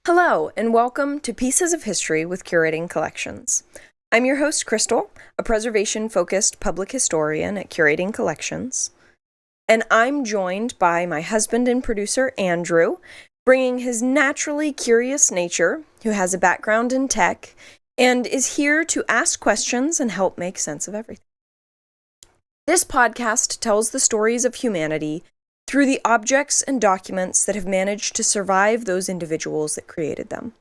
Hello, and welcome to Pieces of History with Curating Collections. I'm your host, Crystal, a preservation-focused public historian at Curating Collections, and I'm joined by my husband and producer, Andrew, bringing his naturally curious nature, who has a background in tech, and is here to ask questions and help make sense of everything. This podcast tells the stories of humanity through the objects and documents that have managed to survive those individuals that created them.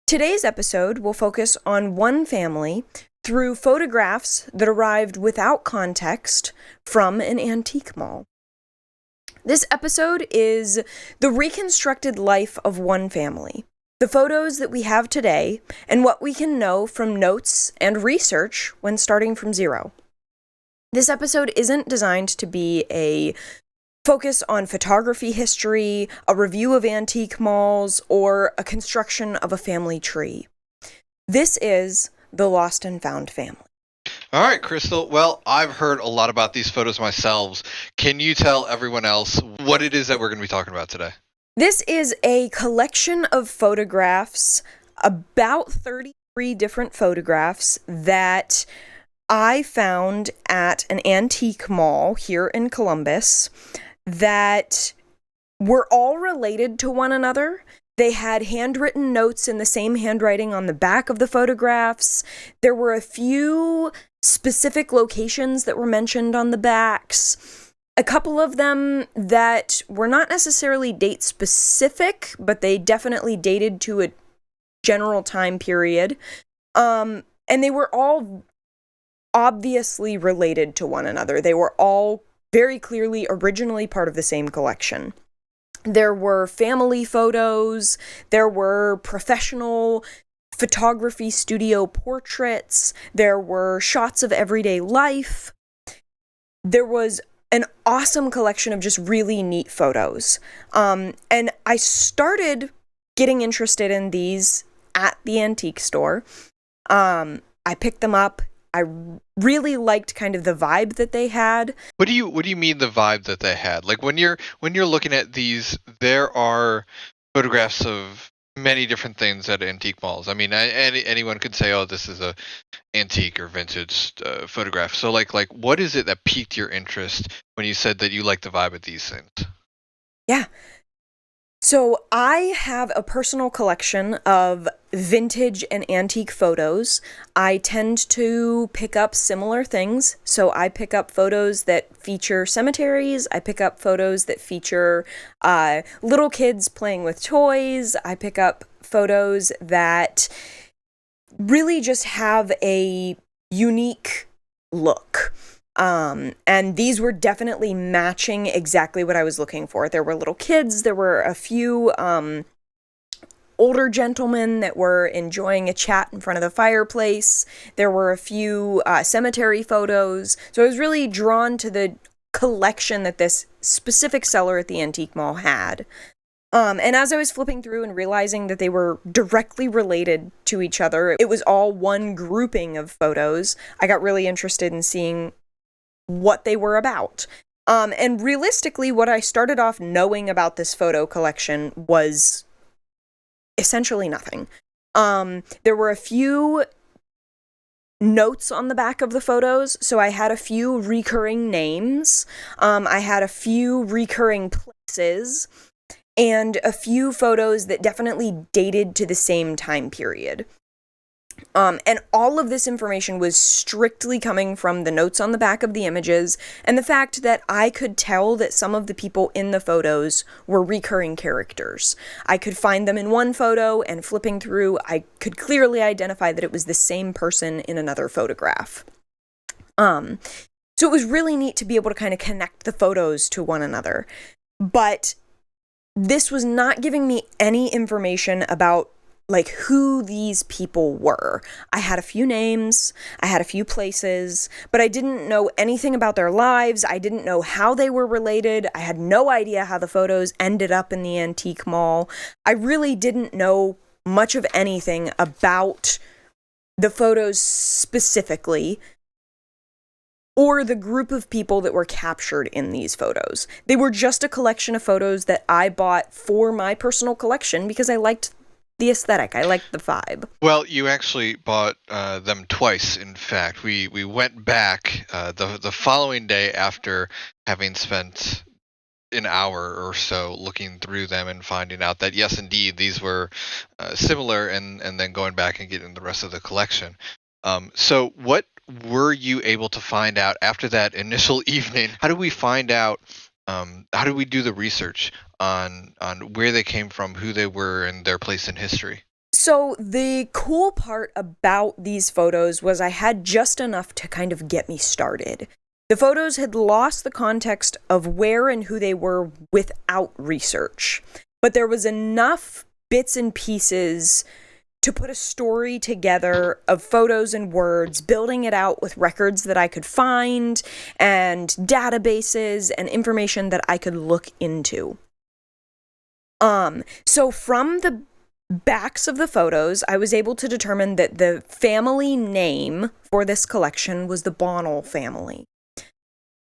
Today's episode will focus on one family through photographs that arrived without context from an antique mall. This episode is the reconstructed life of one family, the photos that we have today, and what we can know from notes and research when starting from zero. This episode isn't designed to be a focus on photography history, a review of antique malls, or a construction of a family tree. This is the Lost and Found family. All right, Crystal. Well, I've heard a lot about these photos myself. Can you tell everyone else what it is that we're going to be talking about today? This is a collection of photographs, about 33 different photographs that I found at an antique mall here in Columbus that were all related to one another. They had handwritten notes in the same handwriting on the back of the photographs. There were a few specific locations that were mentioned on the backs. A couple of them that were not necessarily date specific, but they definitely dated to a general time period. And they were all obviously related to one another. They were all very clearly originally part of the same collection. There were family photos, there were professional photography studio portraits, there were shots of everyday life. There was an awesome collection of just really neat photos. And I started getting interested in these at the antique store. I picked them up. I really liked kind of the vibe that they had. What do you mean the vibe that they had? Like when you're looking at these, there are photographs of many different things at antique malls. I mean, anyone could say, "Oh, this is a antique or vintage photograph." So, like, what is it that piqued your interest when you said that you like the vibe of these things? Yeah. So I have a personal collection of vintage and antique photos. I tend to pick up similar things. So I pick up photos that feature cemeteries. I pick up photos that feature little kids playing with toys. I pick up photos that really just have a unique look. And these were definitely matching exactly what I was looking for. There were little kids, there were a few older gentlemen that were enjoying a chat in front of the fireplace. There were a few cemetery photos. So I was really drawn to the collection that this specific seller at the antique mall had. And as I was flipping through and realizing that they were directly related to each other, it was all one grouping of photos, I got really interested in seeing what they were about. And realistically, what I started off knowing about this photo collection was essentially nothing. There were a few notes on the back of the photos, so I had a few recurring names, I had a few recurring places, and a few photos that definitely dated to the same time period. And all of this information was strictly coming from the notes on the back of the images and the fact that I could tell that some of the people in the photos were recurring characters. I could find them in one photo, and flipping through, I could clearly identify that it was the same person in another photograph. So it was really neat to be able to kind of connect the photos to one another. But this was not giving me any information about like who these people were. I had a few names, I had a few places, but I didn't know anything about their lives. I didn't know how they were related. I had no idea how the photos ended up in the antique mall. I really didn't know much of anything about the photos specifically, or the group of people that were captured in these photos. They were just a collection of photos that I bought for my personal collection because I liked the aesthetic. I liked the vibe. Well, you actually bought them twice. In fact, we went back the following day after having spent an hour or so looking through them and finding out that yes, indeed, these were similar, and then going back and getting the rest of the collection. So what were you able to find out after that initial evening? How do we find out? How do we do the research on where they came from, who they were, and their place in history? So the cool part about these photos was I had just enough to kind of get me started. The photos had lost the context of where and who they were without research, but there was enough bits and pieces to put a story together of photos and words, building it out with records that I could find and databases and information that I could look into. So from the backs of the photos, I was able to determine that the family name for this collection was the Bonnell family.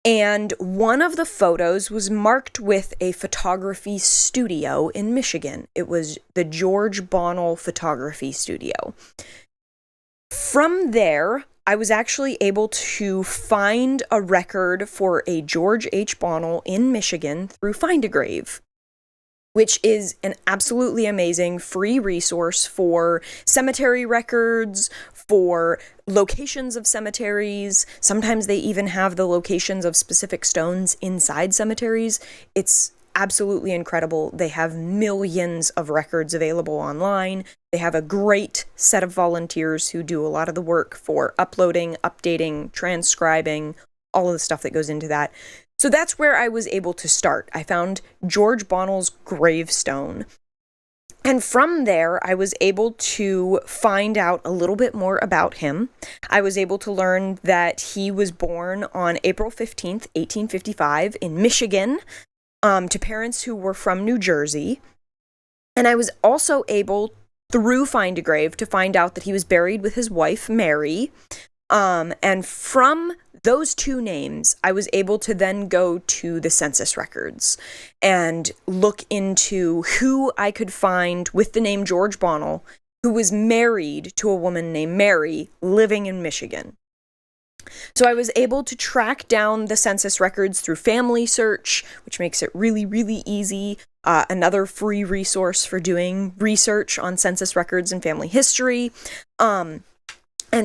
And one of the photos was marked with a photography studio in Michigan. It was the George Bonnell Photography Studio. From there, I was actually able to find a record for a George H. Bonnell in Michigan through Find a Grave, which is an absolutely amazing free resource for cemetery records, for locations of cemeteries. Sometimes they even have the locations of specific stones inside cemeteries. It's absolutely incredible. They have millions of records available online. They have a great set of volunteers who do a lot of the work for uploading, updating, transcribing, all of the stuff that goes into that. So that's where I was able to start. I found George Bonnell's gravestone. And from there, I was able to find out a little bit more about him. I was able to learn that he was born on April 15th, 1855 in Michigan, to parents who were from New Jersey. And I was also able, through Find a Grave, to find out that he was buried with his wife, Mary. And from those two names, I was able to then go to the census records and look into who I could find with the name George Bonnell, who was married to a woman named Mary living in Michigan. So I was able to track down the census records through Family Search, which makes it really, really easy. Another free resource for doing research on census records and family history. And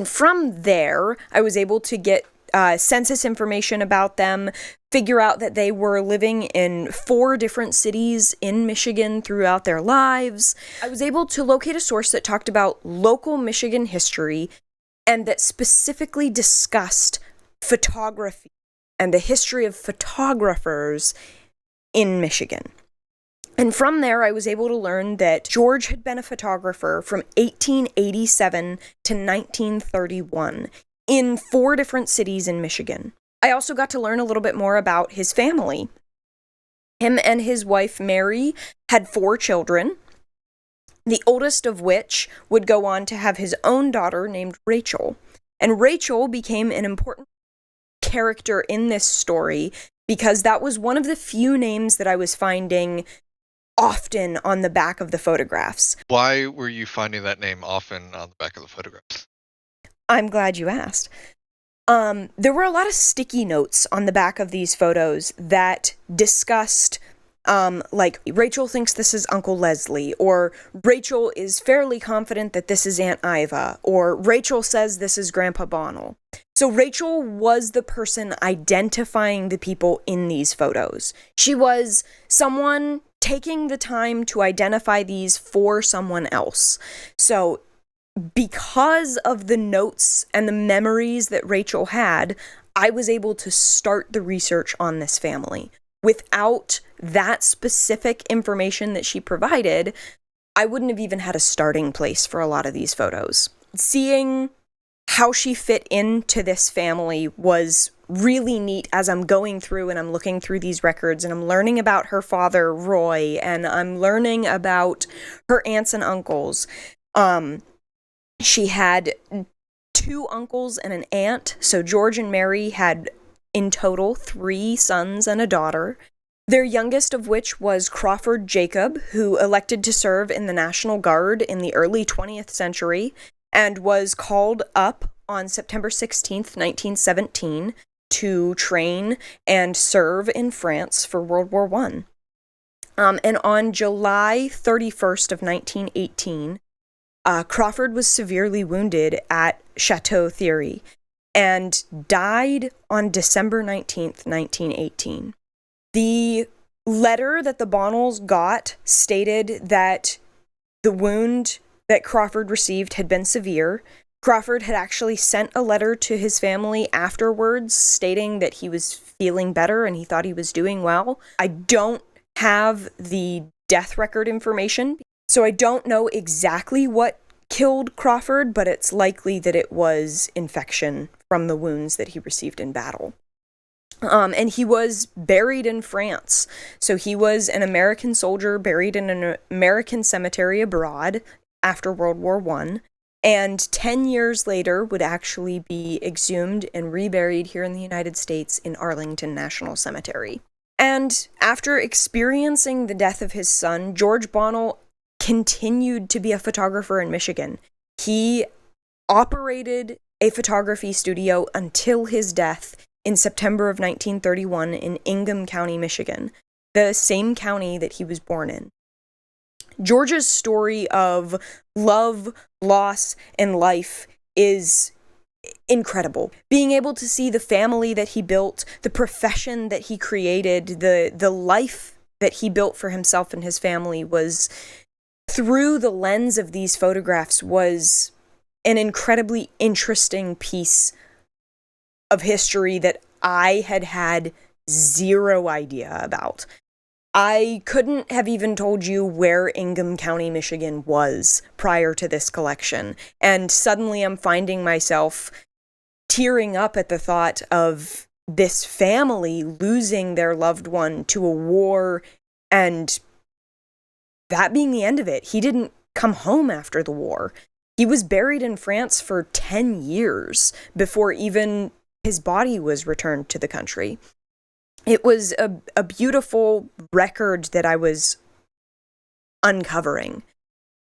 from there, I was able to get census information about them, figure out that they were living in 4 different cities in Michigan throughout their lives. I was able to locate a source that talked about local Michigan history and that specifically discussed photography and the history of photographers in Michigan. And from there, I was able to learn that George had been a photographer from 1887 to 1931. In 4 different cities in Michigan. I also got to learn a little bit more about his family. Him and his wife, Mary, had 4 children, the oldest of which would go on to have his own daughter named Rachel. And Rachel became an important character in this story because that was one of the few names that I was finding often on the back of the photographs. Why were you finding that name often on the back of the photographs? I'm glad you asked. There were a lot of sticky notes on the back of these photos that discussed, like, Rachel thinks this is Uncle Leslie, or Rachel is fairly confident that this is Aunt Iva, or Rachel says this is Grandpa Bonnell. So Rachel was the person identifying the people in these photos. She was someone taking the time to identify these for someone else. So because of the notes and the memories that Rachel had, I was able to start the research on this family. Without that specific information that she provided, I wouldn't have even had a starting place for a lot of these photos. Seeing how she fit into this family was really neat as I'm going through and I'm looking through these records and I'm learning about her father, Roy, and I'm learning about her aunts and uncles. She had 2 uncles and an aunt. So George and Mary had in total 3 sons and a daughter, their youngest of which was Crawford Jacob, who elected to serve in the National Guard in the early 20th century and was called up on September 16th, 1917, to train and serve in France for World War I. And on July 31st of 1918, Crawford was severely wounded at Chateau Thierry and died on December 19th, 1918. The letter that the Bonnells got stated that the wound that Crawford received had been severe. Crawford had actually sent a letter to his family afterwards stating that he was feeling better and he thought he was doing well. I don't have the death record information, so I don't know exactly what killed Crawford, but it's likely that it was infection from the wounds that he received in battle. And he was buried in France. So he was an American soldier buried in an American cemetery abroad after World War I, and 10 years later would actually be exhumed and reburied here in the United States in Arlington National Cemetery. And after experiencing the death of his son, George Bonnell continued to be a photographer in Michigan. He operated a photography studio until his death in September of 1931 in Ingham County, Michigan, the same county that he was born in. George's story of love, loss, and life is incredible. Being able to see the family that he built, the profession that he created, the life that he built for himself and his family was, through the lens of these photographs, was an incredibly interesting piece of history that I had zero idea about. I couldn't have even told you where Ingham County, Michigan was prior to this collection, and suddenly I'm finding myself tearing up at the thought of this family losing their loved one to a war, and that being the end of it. He didn't come home after the war. He was buried in France for 10 years before even his body was returned to the country. It was a beautiful record that I was uncovering.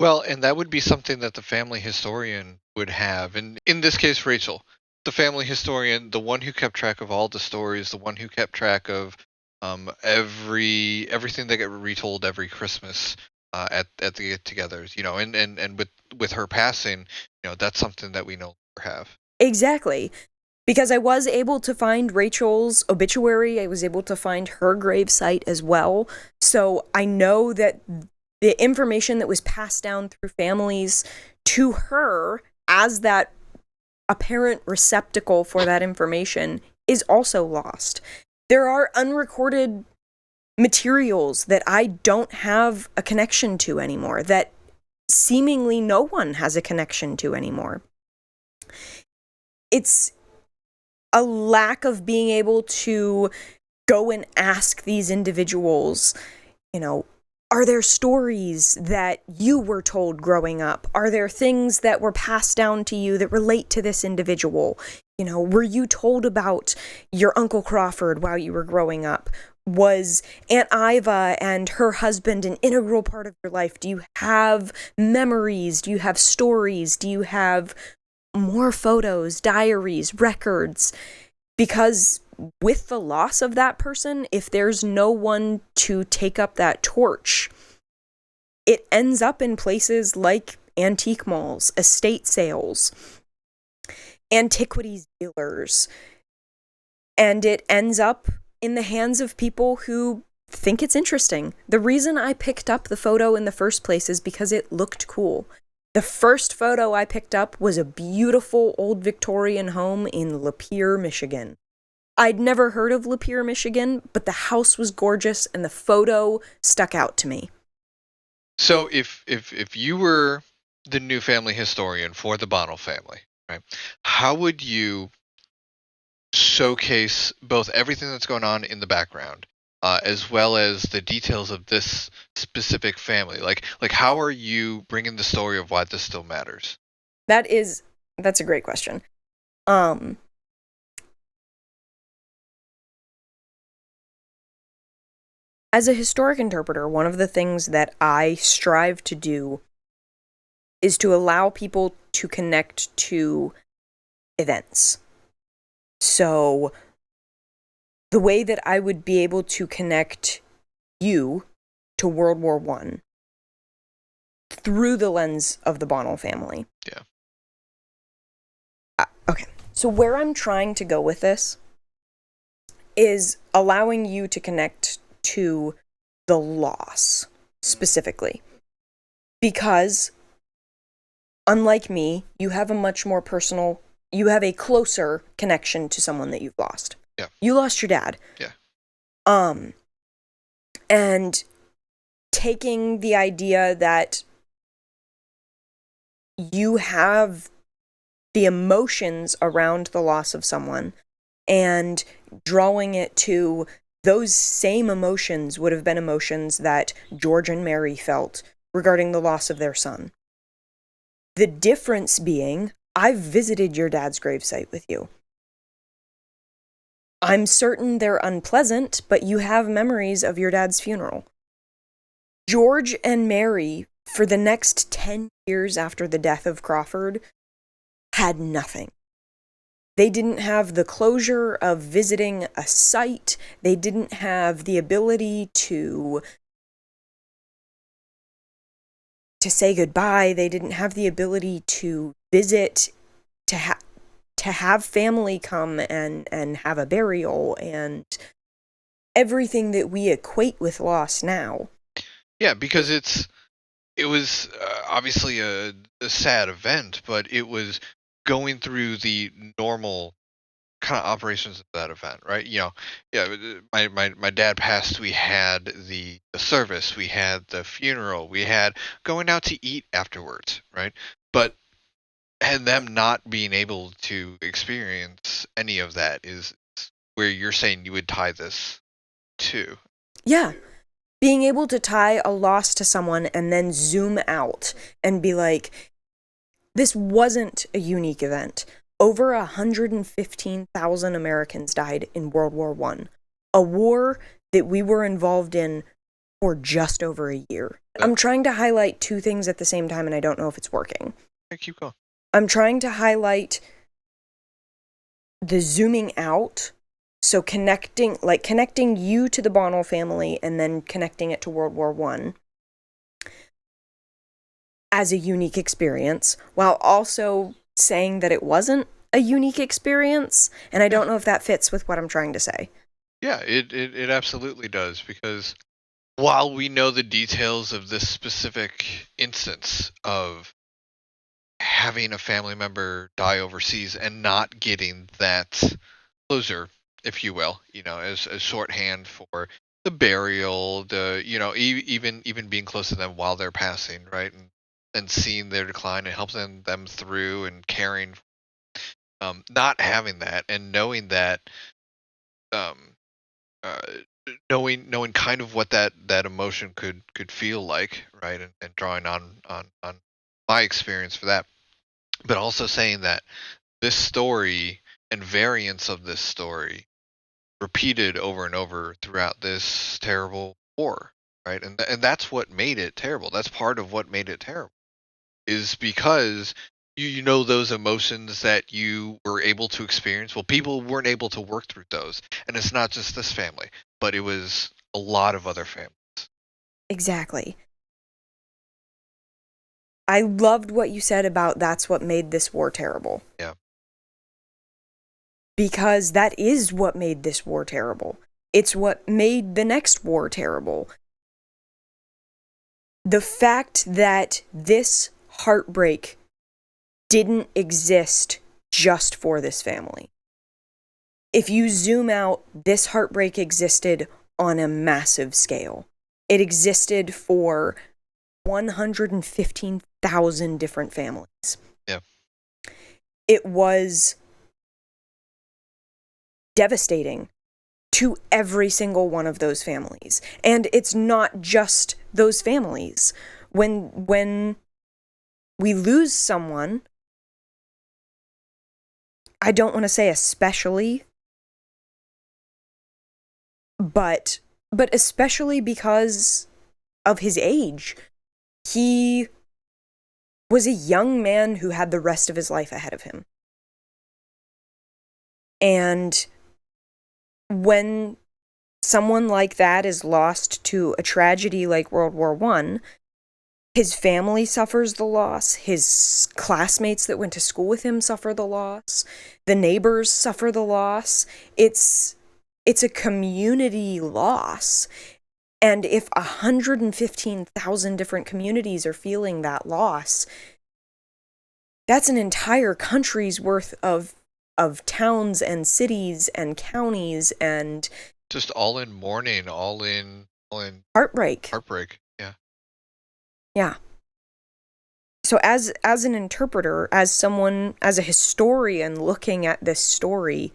Well, and that would be something that the family historian would have. And in this case, Rachel, the family historian, the one who kept track of all the stories, the one who kept track of everything that got retold every Christmas at the get-togethers, and with her passing, that's something that we no longer have. Exactly. Because I was able to find Rachel's obituary, I was able to find her gravesite as well. So I know that the information that was passed down through families to her as that apparent receptacle for that information is also lost. There are unrecorded materials that I don't have a connection to anymore, that seemingly no one has a connection to anymore. It's a lack of being able to go and ask these individuals, are there stories that you were told growing up? Are there things that were passed down to you that relate to this individual? Were you told about your Uncle Crawford while you were growing up? Was Aunt Iva and her husband an integral part of your life? Do you have memories? Do you have stories? Do you have more photos, diaries, records? Because with the loss of that person, if there's no one to take up that torch, it ends up in places like antique malls, estate sales, antiquities dealers, and it ends up in the hands of people who think it's interesting. The reason I picked up the photo in the first place is because it looked cool. The first photo I picked up was a beautiful old Victorian home in Lapeer, Michigan. I'd never heard of Lapeer, Michigan, but the house was gorgeous and the photo stuck out to me. So if you were the new family historian for the Bonnell family, right, how would you showcase both everything that's going on in the background, as well as the details of this specific family? Like how are you bringing the story of why this still matters? That's a great question. As a historic interpreter, one of the things that I strive to do is to allow people to connect to events. So the way that I would be able to connect you to World War I through the lens of the Bonnell family. Yeah. Okay. So where I'm trying to go with this is allowing you to connect to the loss specifically. Because unlike me, you have a closer connection to someone that you've lost. Yeah. You lost your dad. Yeah. And taking the idea that you have the emotions around the loss of someone and drawing it to those same emotions would have been emotions that George and Mary felt regarding the loss of their son. The difference being, I've visited your dad's gravesite with you. I'm certain they're unpleasant, but you have memories of your dad's funeral. George and Mary, for the next 10 years after the death of Crawford, had nothing. They didn't have the closure of visiting a site. They didn't have the ability to say goodbye. They didn't have the ability to visit, to have family come and have a burial and everything that we equate with loss now. Yeah, because it was obviously a sad event, but it was going through the normal kind of operations of that event, right? My dad passed. We had the service, we had the funeral, we had going out to eat afterwards, right? But and them not being able to experience any of that is where you're saying you would tie this to. Yeah. Being able to tie a loss to someone and then zoom out and be like, this wasn't a unique event. Over 115,000 Americans died in World War I, a war that we were involved in for just over a year. I'm trying to highlight two things at the same time, and I don't know if it's working. Keep going. I'm trying to highlight the zooming out, so connecting you to the Bonnell family and then connecting it to World War I as a unique experience, while also saying that it wasn't a unique experience, and I don't know if that fits with what I'm trying to say. Yeah, it absolutely does, because while we know the details of this specific instance of having a family member die overseas and not getting that closure, if you will, as shorthand for the burial, even being close to them while they're passing, right, and seeing their decline and helping them through and caring, not having that and knowing that, um, uh, knowing kind of what that emotion could feel like, right, and drawing on my experience for that, but also saying that this story and variants of this story repeated over and over throughout this terrible war, right, and that's what made it terrible. That's part of what made it terrible, is because you know those emotions that you were able to experience. Well, people weren't able to work through those, and it's not just this family, but it was a lot of other families. Exactly. I loved what you said about that's what made this war terrible. Yeah. Because that is what made this war terrible. It's what made the next war terrible. The fact that this heartbreak didn't exist just for this family. If you zoom out, this heartbreak existed on a massive scale. It existed for 115,000 different families. Yeah. It was devastating to every single one of those families. And it's not just those families. When we lose someone, I don't want to say especially, but but especially because of his age. He was a young man who had the rest of his life ahead of him. And when someone like that is lost to a tragedy like World War I, his family suffers the loss, his classmates that went to school with him suffer the loss, the neighbors suffer the loss. It's a community loss. And if 115,000 different communities are feeling that loss, that's an entire country's worth of towns and cities and counties and just all in mourning, all in heartbreak. Yeah. Yeah. So as an interpreter, as a historian looking at this story,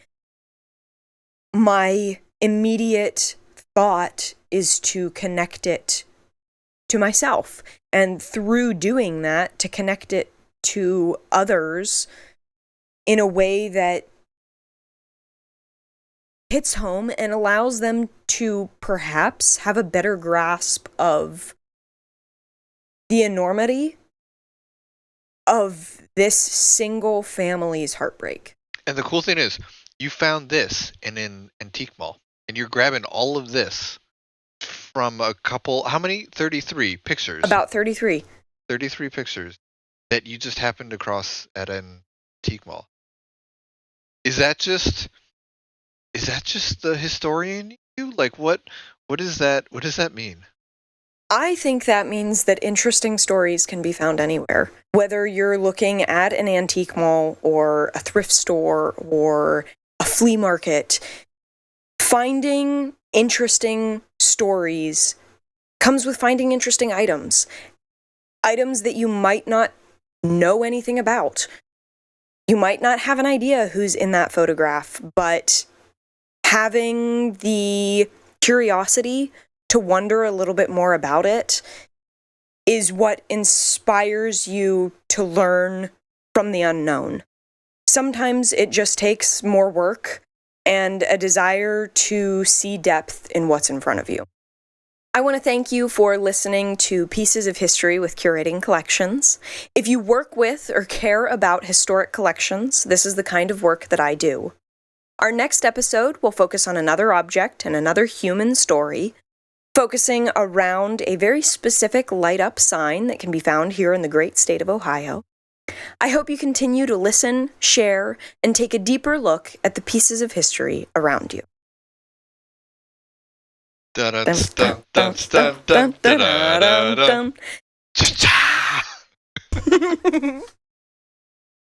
my immediate thought is to connect it to myself, and through doing that, to connect it to others in a way that hits home and allows them to perhaps have a better grasp of the enormity of this single family's heartbreak. And the cool thing is, you found this in an antique mall, and you're grabbing all of this from a couple, how many? 33 pictures. About 33. 33 pictures that you just happened across at an antique mall. Is that just the historian in you? Like, what does that mean? I think that means that interesting stories can be found anywhere. Whether you're looking at an antique mall or a thrift store or a flea market, finding interesting stories comes with finding interesting items. Items that you might not know anything about. You might not have an idea who's in that photograph, but having the curiosity to wonder a little bit more about it is what inspires you to learn from the unknown. Sometimes it just takes more work and a desire to see depth in what's in front of you. I want to thank you for listening to Pieces of History with Curating Collections. If you work with or care about historic collections, this is the kind of work that I do. Our next episode will focus on another object and another human story, focusing around a very specific light-up sign that can be found here in the great state of Ohio. I hope you continue to listen, share, and take a deeper look at the pieces of history around you. Dun, dun, dun, dun, dun, dun, dun, dun, dun, dun.